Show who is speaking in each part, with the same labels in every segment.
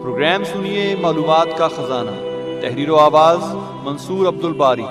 Speaker 1: Programme سنیے معلومات کا خزانہ، تحریر و آواز منصور عبد الباری۔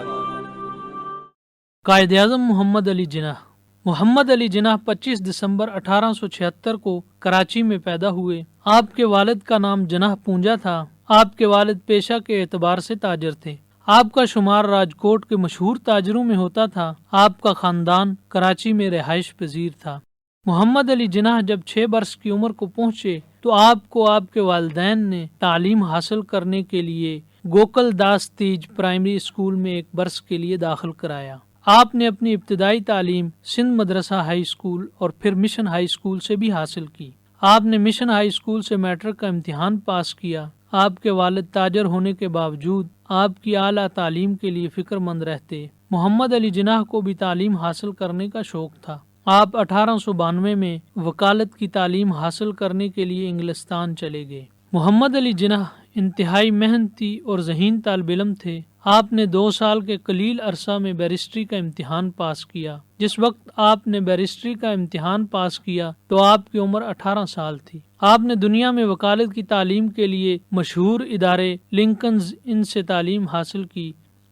Speaker 2: قائد اعظم محمد علی جناح۔ محمد علی جناح 25 دسمبر 1876 کو کراچی میں پیدا ہوئے۔ آپ کے والد کا نام جناح پونجا تھا۔ آپ کے والد پیشہ کے اعتبار سے تاجر تھے۔ آپ کا شمار راجکوٹ کے مشہور تاجروں میں ہوتا تھا۔ آپ کا خاندان کراچی میں رہائش پذیر تھا۔ محمد علی جناح جب 6 برس کی عمر کو پہنچے تو آپ کو آپ کے والدین نے تعلیم حاصل کرنے کے لیے گوکل داس تیج پرائمری اسکول میں 1 برس کے لیے داخل کرایا۔ آپ نے اپنی ابتدائی تعلیم سندھ مدرسہ ہائی اسکول اور پھر مشن ہائی اسکول سے بھی حاصل کی۔ آپ نے مشن ہائی اسکول سے میٹرک کا امتحان پاس کیا۔ آپ کے والد تاجر ہونے کے باوجود آپ کی اعلیٰ تعلیم کے لیے فکر مند رہتے۔ محمد علی جناح کو بھی تعلیم حاصل کرنے کا شوق تھا۔ آپ 1892 میں وکالت کی تعلیم حاصل کرنے کے لیے انگلستان چلے گئے۔ محمد علی جناح انتہائی محنتی اور ذہین طالب علم تھے۔ آپ نے 2 سال کے قلیل عرصہ میں بیرسٹری کا امتحان پاس کیا۔ جس وقت آپ نے بیرسٹری کا امتحان پاس کیا تو آپ کی عمر 18 سال تھی۔ آپ نے دنیا میں وکالت کی تعلیم کے لیے مشہور ادارے لنکنز ان سے تعلیم حاصل کی۔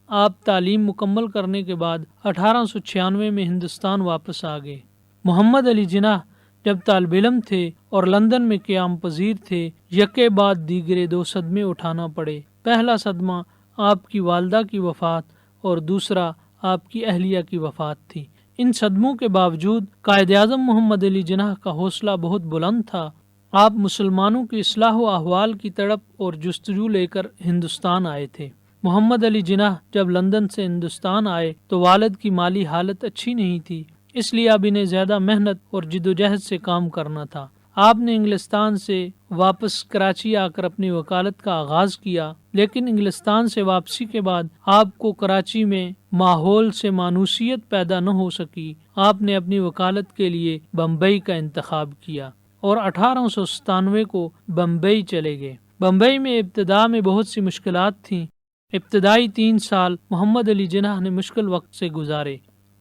Speaker 2: آپ تعلیم مکمل کرنے کے بعد 1896 میں ہندوستان واپس آ گئے۔ محمد علی جناح جب طالب علم تھے اور لندن میں قیام پذیر تھے، یکے بعد دیگرے 2 صدمے اٹھانا پڑے۔ پہلا صدمہ آپ کی والدہ کی وفات اور دوسرا آپ کی اہلیہ کی وفات تھی۔ ان صدموں کے باوجود قائد اعظم محمد علی جناح کا حوصلہ بہت بلند تھا۔ آپ مسلمانوں کی اصلاح و احوال کی تڑپ اور جستجو لے کر ہندوستان آئے تھے۔ محمد علی جناح جب لندن سے ہندوستان آئے تو والد کی مالی حالت اچھی نہیں تھی، اس لیے اب انہیں زیادہ محنت اور جدوجہد سے کام کرنا تھا۔ آپ نے انگلستان سے واپس کراچی آ کر اپنی وکالت کا آغاز کیا، لیکن انگلستان سے واپسی کے بعد آپ کو کراچی میں ماحول سے مانوسیت پیدا نہ ہو سکی۔ آپ نے اپنی وکالت کے لیے بمبئی کا انتخاب کیا اور 1897 کو بمبئی چلے گئے۔ بمبئی میں ابتدا میں بہت سی مشکلات تھیں۔ ابتدائی 3 سال محمد علی جناح نے مشکل وقت سے گزارے۔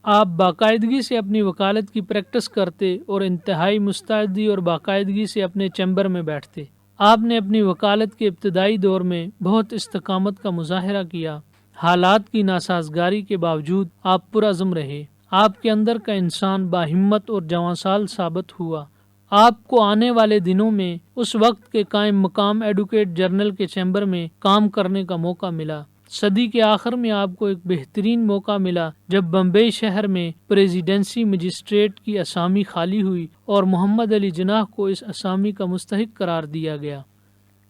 Speaker 2: آپ باقاعدگی سے اپنی وکالت کی پریکٹس کرتے اور انتہائی مستعدی اور باقاعدگی سے اپنے چیمبر میں بیٹھتے۔ آپ نے اپنی وکالت کے ابتدائی دور میں بہت استقامت کا مظاہرہ کیا۔ حالات کی ناسازگاری کے باوجود آپ پرعزم رہے۔ آپ کے اندر کا انسان باہمت اور جوانسال ثابت ہوا۔ آپ کو آنے والے دنوں میں اس وقت کے قائم مقام ایڈوکیٹ جرنل کے چیمبر میں کام کرنے کا موقع ملا۔ صدی کے آخر میں آپ کو ایک بہترین موقع ملا جب بمبئی شہر میں پریزیڈنسی مجسٹریٹ کی اسامی خالی ہوئی اور محمد علی جناح کو اس اسامی کا مستحق قرار دیا گیا۔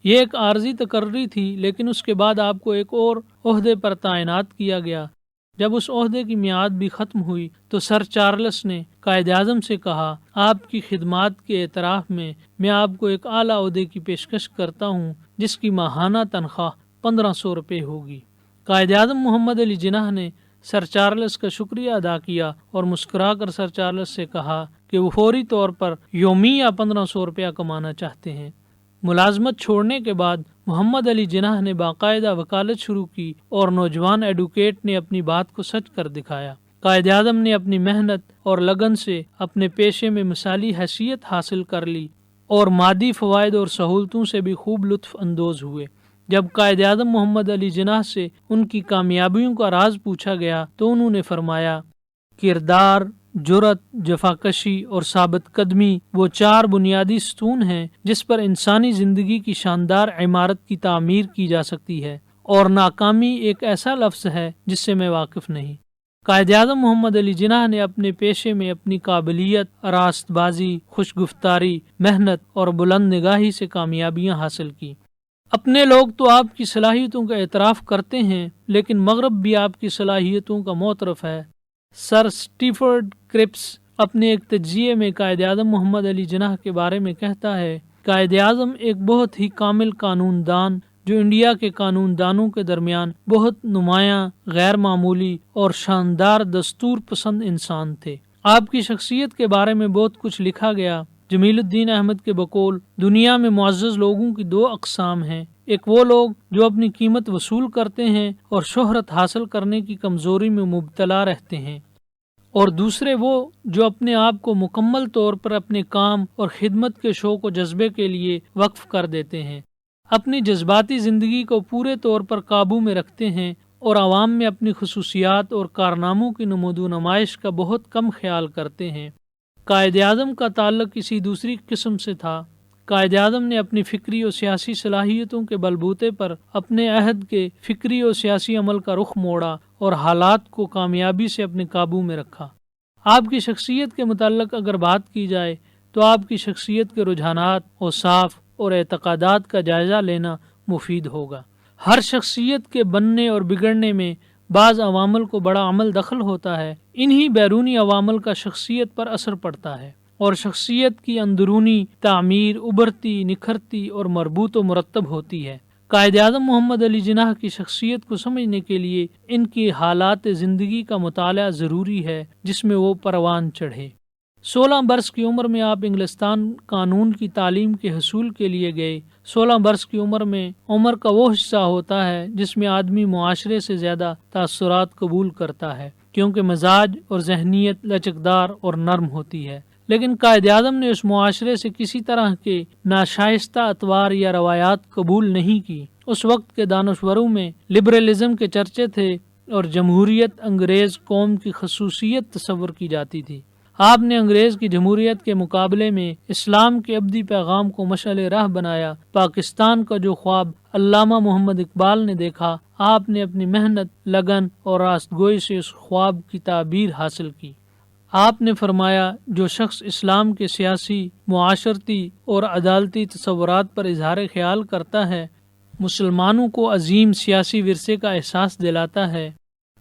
Speaker 2: یہ ایک عارضی تقرری تھی، لیکن اس کے بعد آپ کو ایک اور عہدے پر تعینات کیا گیا۔ جب اس عہدے کی میعاد بھی ختم ہوئی تو سر چارلس نے قائد اعظم سے کہا، آپ کی خدمات کے اعتراف میں آپ کو ایک اعلیٰ عہدے کی پیشکش کرتا ہوں جس کی ماہانہ تنخواہ 1500 روپے ہوگی۔ قائد اعظم محمد علی جناح نے سر چارلس کا شکریہ ادا کیا اور مسکرا کر سر چارلس سے کہا کہ وہ فوری طور پر یومیہ 1500 روپیہ کمانا چاہتے ہیں۔ ملازمت چھوڑنے کے بعد محمد علی جناح نے باقاعدہ وکالت شروع کی اور نوجوان ایڈوکیٹ نے اپنی بات کو سچ کر دکھایا۔ قائد اعظم نے اپنی محنت اور لگن سے اپنے پیشے میں مثالی حیثیت حاصل کر لی اور مادی فوائد اور سہولتوں سے بھی خوب لطف اندوز ہوئے۔ جب قائد اعظم محمد علی جناح سے ان کی کامیابیوں کا راز پوچھا گیا تو انہوں نے فرمایا، کردار، جرأت، جفاکشی اور ثابت قدمی وہ 4 بنیادی ستون ہیں جس پر انسانی زندگی کی شاندار عمارت کی تعمیر کی جا سکتی ہے، اور ناکامی ایک ایسا لفظ ہے جس سے میں واقف نہیں۔ قائد اعظم محمد علی جناح نے اپنے پیشے میں اپنی قابلیت، راست بازی، خوش گفتاری، محنت اور بلند نگاہی سے کامیابیاں حاصل کی۔ اپنے لوگ تو آپ کی صلاحیتوں کا اعتراف کرتے ہیں، لیکن مغرب بھی آپ کی صلاحیتوں کا معترف ہے۔ سر اسٹیفرڈ کرپس اپنے ایک تجزیے میں قائد اعظم محمد علی جناح کے بارے میں کہتا ہے، قائد اعظم ایک بہت ہی کامل قانون دان جو انڈیا کے قانون دانوں کے درمیان بہت نمایاں، غیر معمولی اور شاندار دستور پسند انسان تھے۔ آپ کی شخصیت کے بارے میں بہت کچھ لکھا گیا۔ جمیل الدین احمد کے بقول دنیا میں معزز لوگوں کی 2 اقسام ہیں، ایک وہ لوگ جو اپنی قیمت وصول کرتے ہیں اور شہرت حاصل کرنے کی کمزوری میں مبتلا رہتے ہیں، اور دوسرے وہ جو اپنے آپ کو مکمل طور پر اپنے کام اور خدمت کے شوق و جذبے کے لیے وقف کر دیتے ہیں۔ اپنی جذباتی زندگی کو پورے طور پر قابو میں رکھتے ہیں اور عوام میں اپنی خصوصیات اور کارناموں کی نمود و نمائش کا بہت کم خیال کرتے ہیں۔ قائد اعظم کا تعلق کسی دوسری قسم سے تھا۔ قائد اعظم نے اپنی فکری اور سیاسی صلاحیتوں کے بلبوتے پر اپنے عہد کے فکری اور سیاسی عمل کا رخ موڑا اور حالات کو کامیابی سے اپنے قابو میں رکھا۔ آپ کی شخصیت کے متعلق اگر بات کی جائے تو آپ کی شخصیت کے رجحانات، اوصاف اور اعتقادات کا جائزہ لینا مفید ہوگا۔ ہر شخصیت کے بننے اور بگڑنے میں بعض عوامل کو بڑا عمل دخل ہوتا ہے۔ انہی بیرونی عوامل کا شخصیت پر اثر پڑتا ہے اور شخصیت کی اندرونی تعمیر ابھرتی، نکھرتی اور مربوط و مرتب ہوتی ہے۔ قائد اعظم محمد علی جناح کی شخصیت کو سمجھنے کے لیے ان کی حالات زندگی کا مطالعہ ضروری ہے جس میں وہ پروان چڑھے۔ 16 برس کی عمر میں آپ انگلستان قانون کی تعلیم کے حصول کے لیے گئے۔ 16 برس کی عمر میں عمر کا وہ حصہ ہوتا ہے جس میں آدمی معاشرے سے زیادہ تاثرات قبول کرتا ہے، کیونکہ مزاج اور ذہنیت لچکدار اور نرم ہوتی ہے۔ لیکن قائد اعظم نے اس معاشرے سے کسی طرح کے ناشائستہ اطوار یا روایات قبول نہیں کی۔ اس وقت کے دانشوروں میں لبرلزم کے چرچے تھے اور جمہوریت انگریز قوم کی خصوصیت تصور کی جاتی تھی۔ آپ نے انگریز کی جمہوریت کے مقابلے میں اسلام کے ابدی پیغام کو مشعل راہ بنایا۔ پاکستان کا جو خواب علامہ محمد اقبال نے دیکھا، آپ نے اپنی محنت، لگن اور راست گوئی سے اس خواب کی تعبیر حاصل کی۔ آپ نے فرمایا، جو شخص اسلام کے سیاسی، معاشرتی اور عدالتی تصورات پر اظہار خیال کرتا ہے، مسلمانوں کو عظیم سیاسی ورثے کا احساس دلاتا ہے،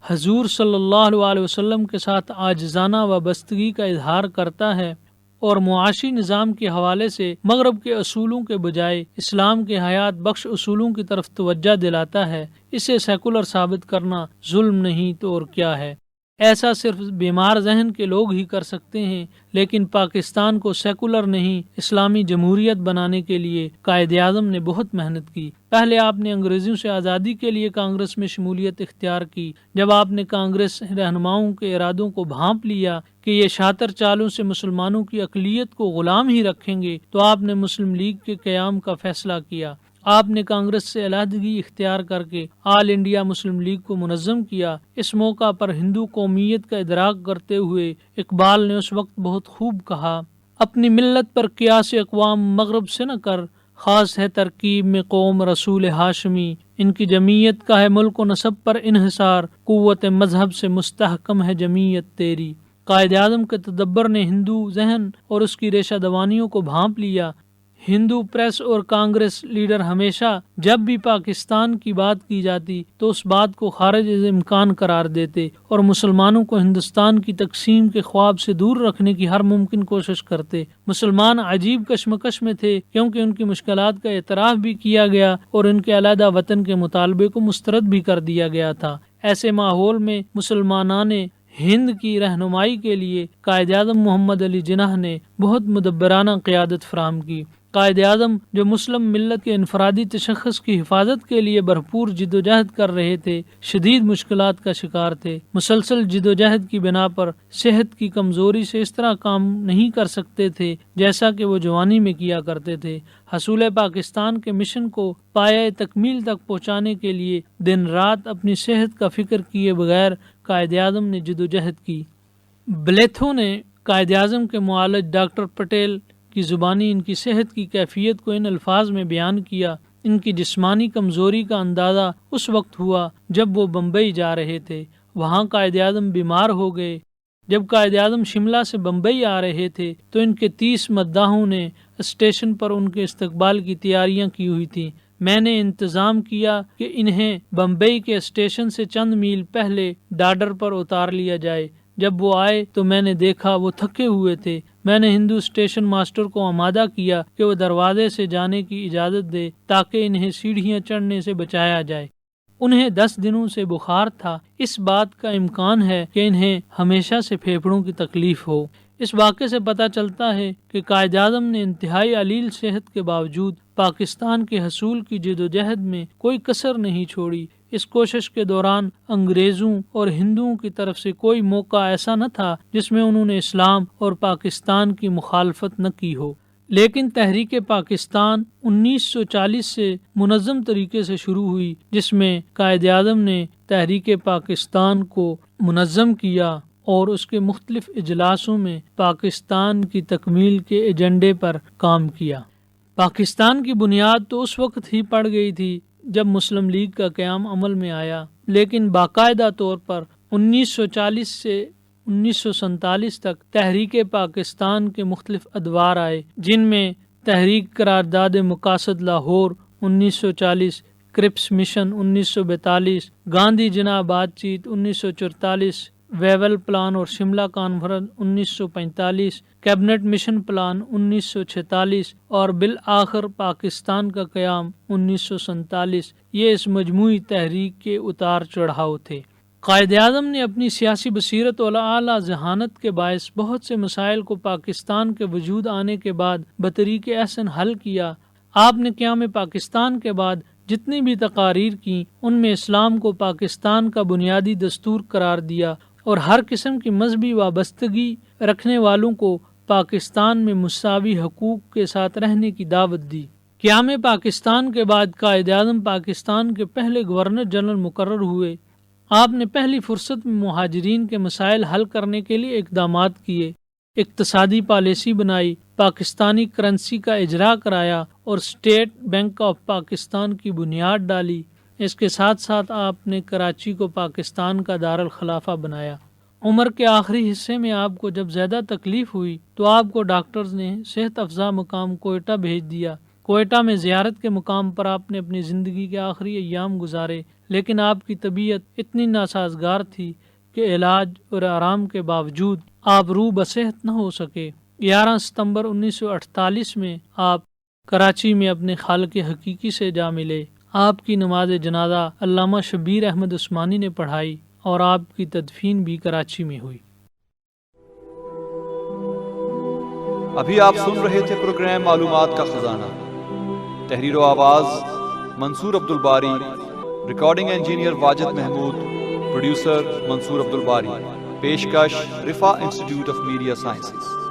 Speaker 2: حضور صلی اللہ علیہ وسلم کے ساتھ عاجزانہ وابستگی کا اظہار کرتا ہے اور معاشی نظام کے حوالے سے مغرب کے اصولوں کے بجائے اسلام کے حیات بخش اصولوں کی طرف توجہ دلاتا ہے، اسے سیکولر ثابت کرنا ظلم نہیں تو اور کیا ہے۔ ایسا صرف بیمار ذہن کے لوگ ہی کر سکتے ہیں، لیکن پاکستان کو سیکولر نہیں اسلامی جمہوریت بنانے کے لیے قائد اعظم نے بہت محنت کی۔ پہلے آپ نے انگریزوں سے آزادی کے لیے کانگریس میں شمولیت اختیار کی۔ جب آپ نے کانگریس رہنماؤں کے ارادوں کو بھانپ لیا کہ یہ شاطر چالوں سے مسلمانوں کی اقلیت کو غلام ہی رکھیں گے، تو آپ نے مسلم لیگ کے قیام کا فیصلہ کیا۔ آپ نے کانگریس سے علیحدگی اختیار کر کے آل انڈیا مسلم لیگ کو منظم کیا۔ اس موقع پر ہندو قومیت کا ادراک کرتے ہوئے اقبال نے اس وقت بہت خوب کہا، اپنی ملت پر قیاس اقوام مغرب سے نہ کر، خاص ہے ترکیب میں قوم رسول ہاشمی، ان کی جمعیت کا ہے ملک و نسب پر انحصار، قوت مذہب سے مستحکم ہے جمعیت تیری۔ قائد اعظم کے تدبر نے ہندو ذہن اور اس کی ریشہ دوانیوں کو بھانپ لیا۔ ہندو پریس اور کانگریس لیڈر ہمیشہ جب بھی پاکستان کی بات کی جاتی تو اس بات کو خارج از امکان قرار دیتے اور مسلمانوں کو ہندوستان کی تقسیم کے خواب سے دور رکھنے کی ہر ممکن کوشش کرتے۔ مسلمان عجیب کشمکش میں تھے، کیونکہ ان کی مشکلات کا اعتراف بھی کیا گیا اور ان کے علیحدہ وطن کے مطالبے کو مسترد بھی کر دیا گیا تھا۔ ایسے ماحول میں مسلمانان ہند کی رہنمائی کے لیے قائد اعظم محمد علی جناح نے بہت مدبرانہ قیادت فراہم کی۔ قائد اعظم جو مسلم ملت کے انفرادی تشخص کی حفاظت کے لیے بھرپور جدوجہد کر رہے تھے، شدید مشکلات کا شکار تھے۔ مسلسل جدوجہد کی بنا پر صحت کی کمزوری سے اس طرح کام نہیں کر سکتے تھے جیسا کہ وہ جوانی میں کیا کرتے تھے۔ حصول پاکستان کے مشن کو پایہ تکمیل تک پہنچانے کے لیے دن رات اپنی صحت کا فکر کیے بغیر قائد اعظم نے جدوجہد کی۔ بلیتھو نے قائد اعظم کے معالج ڈاکٹر پٹیل کی زبانی ان کی صحت کی کیفیت کو ان الفاظ میں بیان کیا، ان کی جسمانی کمزوری کا اندازہ اس وقت ہوا جب وہ بمبئی جا رہے تھے۔ وہاں قائد اعظم بیمار ہو گئے۔ جب قائد اعظم شملہ سے بمبئی آ رہے تھے تو ان کے 30 مداحوں نے اسٹیشن پر ان کے استقبال کی تیاریاں کی ہوئی تھیں۔ میں نے انتظام کیا کہ انہیں بمبئی کے اسٹیشن سے چند میل پہلے ڈاڈر پر اتار لیا جائے۔ جب وہ آئے تو میں نے دیکھا وہ تھکے ہوئے تھے۔ میں نے ہندو اسٹیشن ماسٹر کو آمادہ کیا کہ وہ دروازے سے جانے کی اجازت دے تاکہ انہیں سیڑھیاں چڑھنے سے بچایا جائے۔ انہیں 10 دنوں سے بخار تھا۔ اس بات کا امکان ہے کہ انہیں ہمیشہ سے پھیپھڑوں کی تکلیف ہو۔ اس واقعے سے پتہ چلتا ہے کہ قائد اعظم نے انتہائی علیل صحت کے باوجود پاکستان کے حصول کی جدوجہد میں کوئی کسر نہیں چھوڑی۔ اس کوشش کے دوران انگریزوں اور ہندوؤں کی طرف سے کوئی موقع ایسا نہ تھا جس میں انہوں نے اسلام اور پاکستان کی مخالفت نہ کی ہو۔ لیکن تحریک پاکستان 1940 سے منظم طریقے سے شروع ہوئی، جس میں قائد اعظم نے تحریک پاکستان کو منظم کیا اور اس کے مختلف اجلاسوں میں پاکستان کی تکمیل کے ایجنڈے پر کام کیا۔ پاکستان کی بنیاد تو اس وقت ہی پڑ گئی تھی جب مسلم لیگ کا قیام عمل میں آیا، لیکن باقاعدہ طور پر 1940 سے 1947 تک تحریک پاکستان کے مختلف ادوار آئے، جن میں تحریک قرارداد مقاصد لاہور 1940، کرپس مشن 1942، گاندھی جناح بات چیت 1944، ویول پلان اور Shimla conference 1945، cabinet mission plan 1946 اور بالآخر پاکستان کا قیام 1947۔ یہ اس مجموعی تحریک کے اتار چڑھاؤ تھے۔ قائد اعظم نے اپنی سیاسی بصیرت اور اعلیٰ ذہانت کے باعث بہت سے مسائل کو پاکستان کے وجود آنے کے بعد بطریق احسن حل کیا۔ آپ نے قیام پاکستان کے بعد جتنی بھی تقاریر کی، ان میں اسلام کو پاکستان کا بنیادی دستور قرار دیا اور ہر قسم کی مذہبی وابستگی رکھنے والوں کو پاکستان میں مساوی حقوق کے ساتھ رہنے کی دعوت دی۔ قیام پاکستان کے بعد قائد اعظم پاکستان کے پہلے گورنر جنرل مقرر ہوئے۔ آپ نے پہلی فرصت میں مہاجرین کے مسائل حل کرنے کے لیے اقدامات کیے، اقتصادی پالیسی بنائی، پاکستانی کرنسی کا اجرا کرایا اور اسٹیٹ بینک آف پاکستان کی بنیاد ڈالی۔ اس کے ساتھ ساتھ آپ نے کراچی کو پاکستان کا دارالخلافہ بنایا۔ عمر کے آخری حصے میں آپ کو جب زیادہ تکلیف ہوئی تو آپ کو ڈاکٹرز نے صحت افزا مقام کوئٹہ بھیج دیا۔ کوئٹہ میں زیارت کے مقام پر آپ نے اپنی زندگی کے آخری ایام گزارے، لیکن آپ کی طبیعت اتنی ناسازگار تھی کہ علاج اور آرام کے باوجود آپ روح بصحت نہ ہو سکے۔ 11 ستمبر 1948 میں آپ کراچی میں اپنے خالق حقیقی سے جا ملے۔ آپ کی نماز جنازہ علامہ شبیر احمد عثمانی نے پڑھائی اور آپ کی تدفین بھی کراچی میں ہوئی۔
Speaker 1: ابھی آپ سن رہے تھے پروگرام معلومات کا خزانہ۔ تحریر و آواز Mansoor Abdul Bari, recording engineer Wajid Mahmood, producer Mansoor Abdul Bari, پیشکش Rifah institute of media sciences.